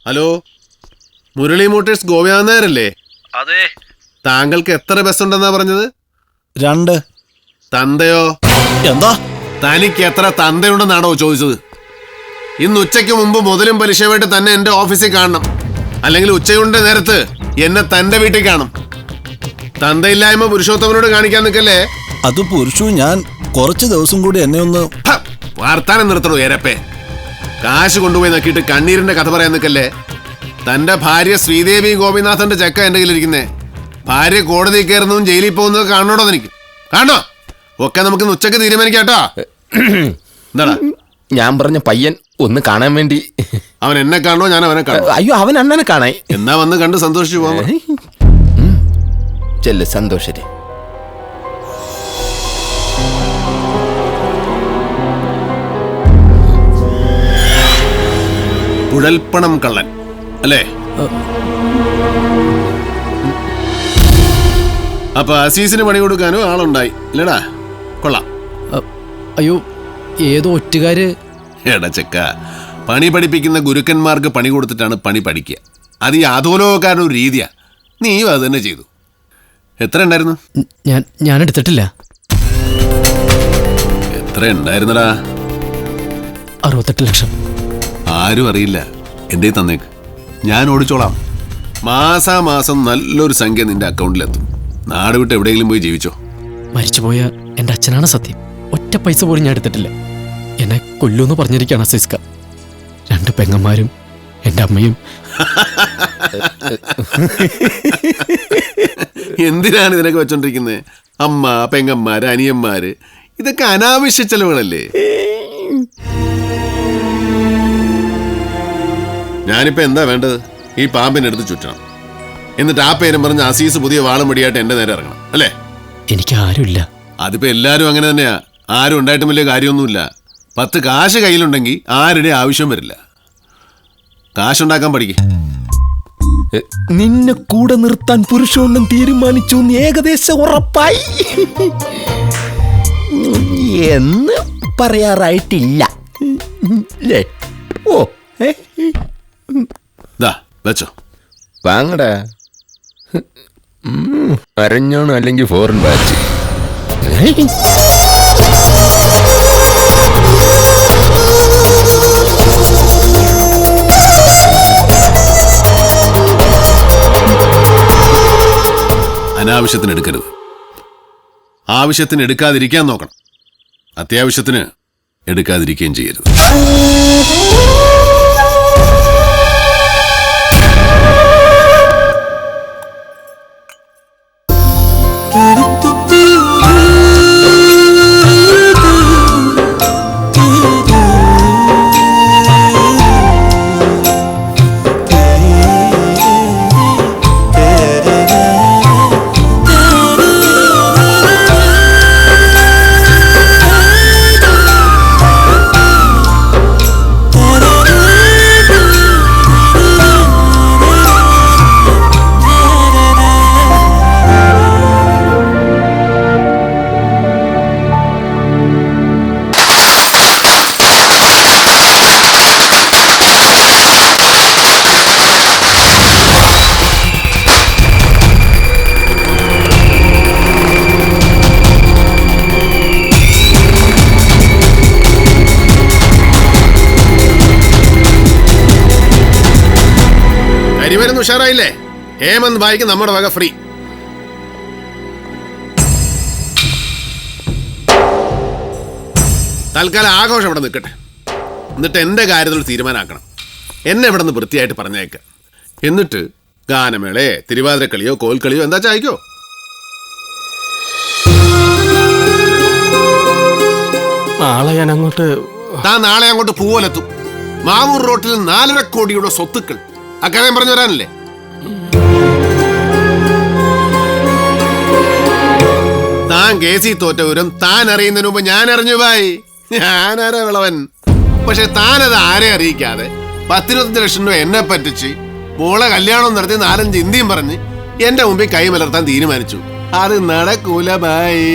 Hello, Murali motors Gopinathan നായരല്ലേ? അതെ. താങ്കൾക്ക് എത്ര ബസ് ഉണ്ടെന്നാ പറഞ്ഞത്? 2. തന്തയോ? എന്താ? തനിക്ക് എത്ര തന്തയുണ്ടെന്നാണോ ചോദിച്ചത്? ഇന്ന് ഉച്ചയ്ക്ക് മുമ്പ് മുതലും പലിശയുമായിട്ട് തന്നെ എന്റെ ഓഫീസിൽ കാണണം. അല്ലെങ്കിൽ ഉച്ചയുടെ നേരത്ത് എന്നെ തന്റെ വീട്ടിൽ കാണും. തന്തയില്ലായ്മ പുരുഷോത്തമനോട് കാണിക്കാൻ നിൽക്കല്ലേ? അത് പുരുഷു, ഞാൻ കുറച്ച് ദിവസം കൂടി എന്നെ ഒന്ന് വാർത്താനം നിർത്തണോ ഏരപ്പേ? കാശ് കൊണ്ടുപോയി നക്കിയിട്ട് കണ്ണീരിന്റെ കഥ പറയാൻ നിൽക്കല്ലേ? തന്റെ ഭാര്യ ശ്രീദേവി ഗോപിനാഥന്റെ ചെക്ക എന്റെ കയ്യിലിരിക്കുന്നേ. ഭാര്യ കോടതി കയറുന്നതും ജയിലിൽ പോകുന്നതും കാണണോടോ എനിക്ക്? കാണോ? ഒക്കെ നമുക്ക് ഉച്ചക്ക് തീരുമാനിക്കാട്ടോ. എന്താടാ? ഞാൻ പറഞ്ഞ പയ്യൻ ഒന്ന് കാണാൻ വേണ്ടി. അവൻ എന്നെ കാണോ ഞാൻ അവനെ കാണോ? അയ്യോ, അവൻ അണ്ണനെ കാണാൻ. എന്നാ വന്ന് കണ്ട് സന്തോഷിച്ചു പോകാം. ചെല്ല് സന്തോഷര്. കുഴൽപ്പണം കള്ളൻ അല്ലേ? അപ്പൊ അസീസിന് പണി കൊടുക്കാനോ ആളുണ്ടായി അല്ലേടാ? കൊള്ളാം. അയ്യോ, ഏതോ ഒറ്റുകാര്. എടച്ചക്ക, പണി പഠിപ്പിക്കുന്ന ഗുരുക്കന്മാർക്ക് പണി കൊടുത്തിട്ടാണ് പണി പഠിക്കുക. അത് ഈ അധോലോകക്കാരുടെ ഒരു രീതിയാ. നീയും അത് തന്നെ ചെയ്തു. എത്ര ഉണ്ടായിരുന്നു? ഞാൻ എടുത്തിട്ടില്ല. എത്ര ഉണ്ടായിരുന്നടാ? 68 ലക്ഷം. ആരും അറിയില്ല. എന്റെ തന്നേക്ക്, ഞാൻ ഓടിച്ചോളാം. മാസാമാസം നല്ലൊരു സംഖ്യ നിന്റെ അക്കൗണ്ടിലെത്തും. നാട് വിട്ട് എവിടെയെങ്കിലും പോയി ജീവിച്ചോ. മരിച്ചുപോയ എൻ്റെ അച്ഛനാണ് സത്യം. ഒറ്റ പൈസ പോലും ഞാൻ എടുത്തിട്ടില്ല. എന്നെ കൊല്ലൂന്ന് പറഞ്ഞിരിക്കുകയാണ് അസീസ്ക. 2 പെങ്ങന്മാരും എൻ്റെ അമ്മയും. എന്തിനാണ് ഇതിനൊക്കെ വെച്ചോണ്ടിരിക്കുന്നത്? അമ്മ, പെങ്ങന്മാര്, അനിയന്മാര്, ഇതൊക്കെ അനാവശ്യ ചെലവുകളല്ലേ? ഞാനിപ്പോ എന്താ വേണ്ടത്? ഈ പാമ്പിനെടുത്ത് ചുറ്റണം. എന്നിട്ട് ആ പേരും പറഞ്ഞ് അസീസ് പുതിയ വാളും മടിയായിട്ട് എന്റെ നേരെ ഇറങ്ങണം അല്ലേ? എനിക്ക് ആരുമില്ല. അതിപ്പോ എല്ലാരും അങ്ങനെ തന്നെയാ. ആരും ഉണ്ടായിട്ടും വലിയ കാര്യമൊന്നുമില്ല. 10 കാശ് കയ്യിലുണ്ടെങ്കിൽ ആരുടെ ആവശ്യം വരില്ല. കാശുണ്ടാക്കാൻ പഠിക്കേ. നിന്നെ കൂടെ നിർത്താൻ പുരുഷോണ്ണം തീരുമാനിച്ചു ഏകദേശം ഉറപ്പായി എന്ന് പറയാറായിട്ടില്ല. ഓ, വെച്ചോ. വാങ്ങടാ. അരഞ്ഞോണം അല്ലെങ്കിൽ ഫോറിൻ ബാച്ച്. അനാവശ്യത്തിന് എടുക്കരുത്. ആവശ്യത്തിന് എടുക്കാതിരിക്കാൻ നോക്കണം. അത്യാവശ്യത്തിന് എടുക്കാതിരിക്കുകയും ചെയ്യരുത്. കരിമരുന്ന് ഉഷാറായില്ലേ? ഹേമന്ത് ഭായിക്ക് നമ്മുടെ വക ഫ്രീ. തൽക്കാലം ആഘോഷം ഇവിടെ നിൽക്കട്ടെ. എന്നിട്ട് എന്റെ കാര്യത്തിൽ തീരുമാനമാക്കണം. എന്നെ ഇവിടെ നിന്ന് വൃത്തിയായിട്ട് പറഞ്ഞേക്കാം. എന്നിട്ട് ഗാനമേളയെ, തിരുവാതിരക്കളിയോ കോൽക്കളിയോ എന്താ ചായ്ക്കോ. നാളെ ഞാൻ അങ്ങോട്ട്. നാളെ അങ്ങോട്ട് പൂവലെത്തും. മാവൂർ റോട്ടിൽ 4.5 കോടിയുടെ സ്വത്തുക്കൾ. അക്കാര്യം പറഞ്ഞു വരാനല്ലേ? താൻ കേസി തോറ്റ വിവരം താൻ അറിയുന്നതിന് മുമ്പ് ഞാൻ അറിഞ്ഞു ഭായി. ഞാനാരാ വിളവൻ. പക്ഷെ താനത് ആരെ അറിയിക്കാതെ 10-25 ലക്ഷം രൂപ എന്നെ പറ്റിച്ച് മോളെ കല്യാണം നടത്തി 4-5 ഇന്ത്യയും പറഞ്ഞ് എന്റെ മുമ്പിൽ കൈമലർത്താൻ തീരുമാനിച്ചു. അത് നടക്കൂല ഭായി.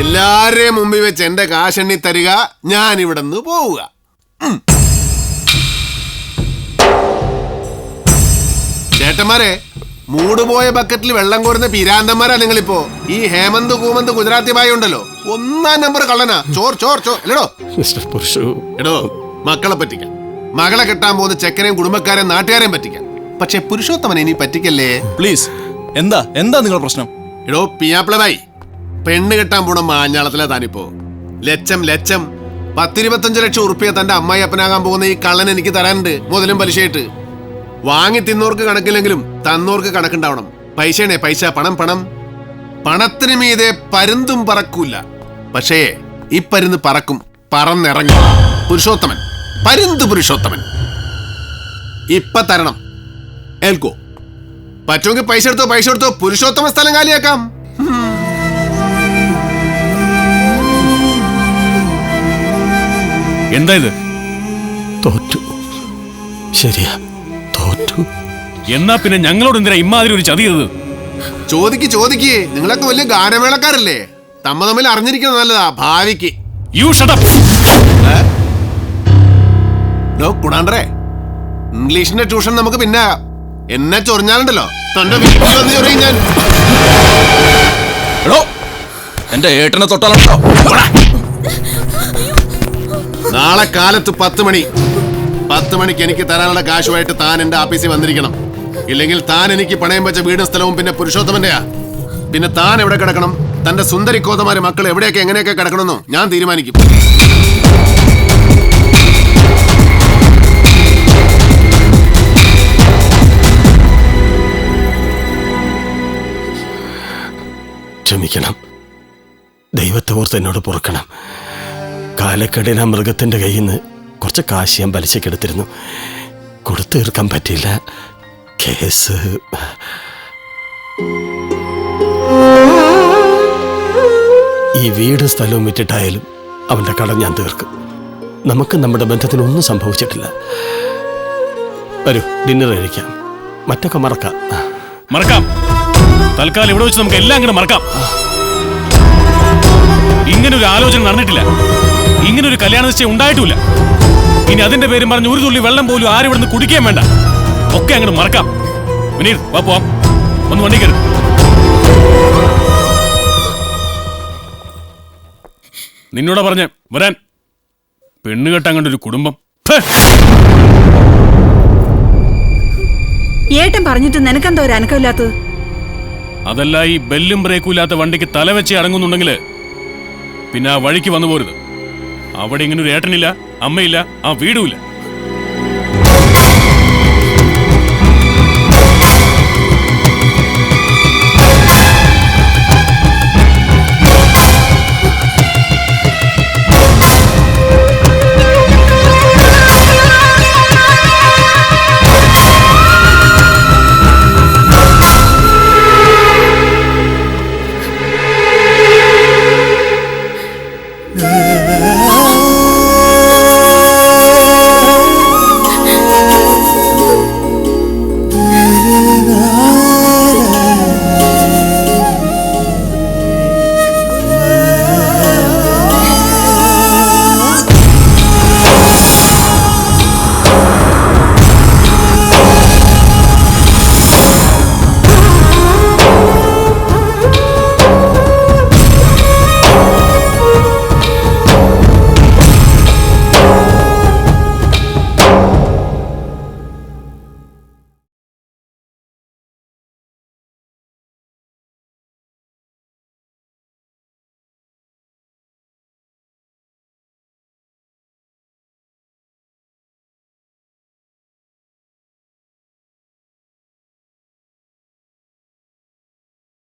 എല്ലാരെയും മുമ്പിൽ വെച്ച് എന്റെ കാശെണ്ണി തരിക, ഞാൻ ഇവിടെ നിന്ന് പോവുക. ചേട്ടന്മാരെ, മൂടുപോയ ബക്കറ്റിൽ വെള്ളം കോരുന്ന പിരാന്തന്മാരാ നിങ്ങളിപ്പോ. ഈ ഹേമന്ത് കൂമന്ത് ഗുജറാത്തി ബായി ഉണ്ടല്ലോ, 1-ാം നമ്പർ കള്ളനാ. ചോർ ചോർ ചോർ അല്ലടോ. മിസ്റ്റർ പുരുഷു, എടോ, മക്കളെ പറ്റിക്കാം, മകളെ കെട്ടാൻ പോകുന്ന ചെക്കനെയും കുടുംബക്കാരെയും നാട്ടുകാരെയും പറ്റിക്കാം. പക്ഷെ പുരുഷോത്തമനെ ഇനി പറ്റിക്കല്ലേ പ്ലീസ്. എന്താ നിങ്ങളുടെ പ്രശ്നം? എടോ പിയാപ്പിളവായി, പെണ്ണ് കെട്ടാൻ പോണ മാഞ്ഞാളത്തിലാ താനിപ്പോ. ലച്ചം 10-25 ലക്ഷം ഉറുപ്പിക തന്റെ അമ്മായി അപ്പനാകാൻ പോകുന്ന ഈ കള്ളൻ എനിക്ക് തരാനുണ്ട്, മുതലും പലിശയായിട്ട്. വാങ്ങി തിന്നോർക്ക് കണക്കില്ലെങ്കിലും തന്നോർക്ക് കണക്കുണ്ടാവണം. പൈസയാണേ പൈസ, പണം. പണത്തിന് മീതെ പരുന്തും പറക്കൂല. പക്ഷേ ഈ പരുന്ന് പറക്കും, പറന്നിറങ്ങും. പുരുഷോത്തമൻ, പരുന്ത് പുരുഷോത്തമൻ ഇപ്പൊ തരണം. ഏൽക്കോ? പറ്റുമെങ്കിൽ പൈസ എടുത്തോ. പുരുഷോത്തമ സ്ഥലം കാലിയാക്കാം. എന്താ ഇത്? തോറ്റു. ശരിയാ, തോറ്റു. എന്നാ പിന്നെ ഞങ്ങളോട് എന്തിനാ ഇമ്മാതിരി ഒരു ചതി ചെയ്തത്? ചോദിക്ക്. നിങ്ങളൊക്കെ വലിയ ഗാനമേളക്കാരല്ലേ, തമ്മിൽ അറിഞ്ഞിരിക്കുന്നത് നല്ലതാ ഭാവിക്ക്. You shut up. കുണാണ്ടേ, ഇംഗ്ലീഷിന്റെ ട്യൂഷൻ നമുക്ക് പിന്നെ എന്നെ ചൊറിഞ്ഞാലുണ്ടല്ലോ തന്റെ വീട്ടിൽ വന്ന് ചൊറിയും ഞാൻ. എന്റെ ഏട്ടനെ തൊട്ടാലോ. നാളെ കാലത്ത് 10 മണിക്ക് എനിക്ക് തരാനുള്ള കാശുമായിട്ട് താൻ എന്റെ ആഫീസിൽ വന്നിരിക്കണം. ഇല്ലെങ്കിൽ താൻ എനിക്ക് പണയം വെച്ച വീടും സ്ഥലവും പിന്നെ പുരുഷോത്തമന്റെയാ. പിന്നെ താൻ എവിടെ കിടക്കണം, തന്റെ സുന്ദരി കോതമാര് മക്കൾ എവിടെയൊക്കെ എങ്ങനെയൊക്കെ കിടക്കണമെന്നോ ഞാൻ തീരുമാനിക്കും. ക്ഷമിക്കണം, ദൈവത്തെ ഓർത്ത് എന്നോട് പൊറുക്കണം. കാലക്കടയിൽ ആ മൃഗത്തിന്റെ കയ്യിൽ നിന്ന് കുറച്ച് കാശ് ഞാൻ പലിശക്കെടുത്തിരുന്നു. കൊടുത്തു തീർക്കാൻ പറ്റിയില്ല. കേസ് ഈ വീടും സ്ഥലവും വിറ്റിട്ടായാലും അവന്റെ കടം ഞാൻ തീർക്കും. നമുക്ക് നമ്മുടെ ബന്ധത്തിനൊന്നും സംഭവിച്ചിട്ടില്ല. വരൂ, ഡിന്നർ കഴിക്കാം, മറ്റൊക്കെ മറക്കാം. തൽക്കാലം ഇവിടെ വെച്ച് നമുക്ക് എല്ലാം കൂടെ മറക്കാം. ഇങ്ങനൊരു ആലോചന നടന്നിട്ടില്ല, ഇങ്ങനൊരു കല്യാണ നിശ്ചയം ഉണ്ടായിട്ടുമില്ല. ഇനി അതിന്റെ പേരും പറഞ്ഞ് ഒരു തുള്ളി വെള്ളം പോലും ആരും ഇവിടുന്ന് കുടിക്കാൻ വേണ്ട. ഒക്കെ അങ്ങോട്ട് മറക്കാം. വിനീത്, വാ പോവാം. ഒന്ന് വണ്ടി കയറി. നിന്നോടാ പറഞ്ഞ വരാൻ. പെണ്ണ് കെട്ടാൻ കണ്ടൊരു കുടുംബം. ഏട്ടൻ പറഞ്ഞിട്ട് നിനക്കെന്തോ ഒരു അനക്കമില്ലാത്തത്? അതല്ല, ഈ ബെല്ലും ബ്രേക്കും ഇല്ലാത്ത വണ്ടിക്ക് തല വെച്ച് അടങ്ങുന്നുണ്ടെങ്കിൽ പിന്നെ ആ വഴിക്ക് വന്നു പോരുത്. അവിടെ ഇങ്ങനെ ഒരു ഏട്ടനില്ല, അമ്മയില്ല, ആ വീടുമില്ല.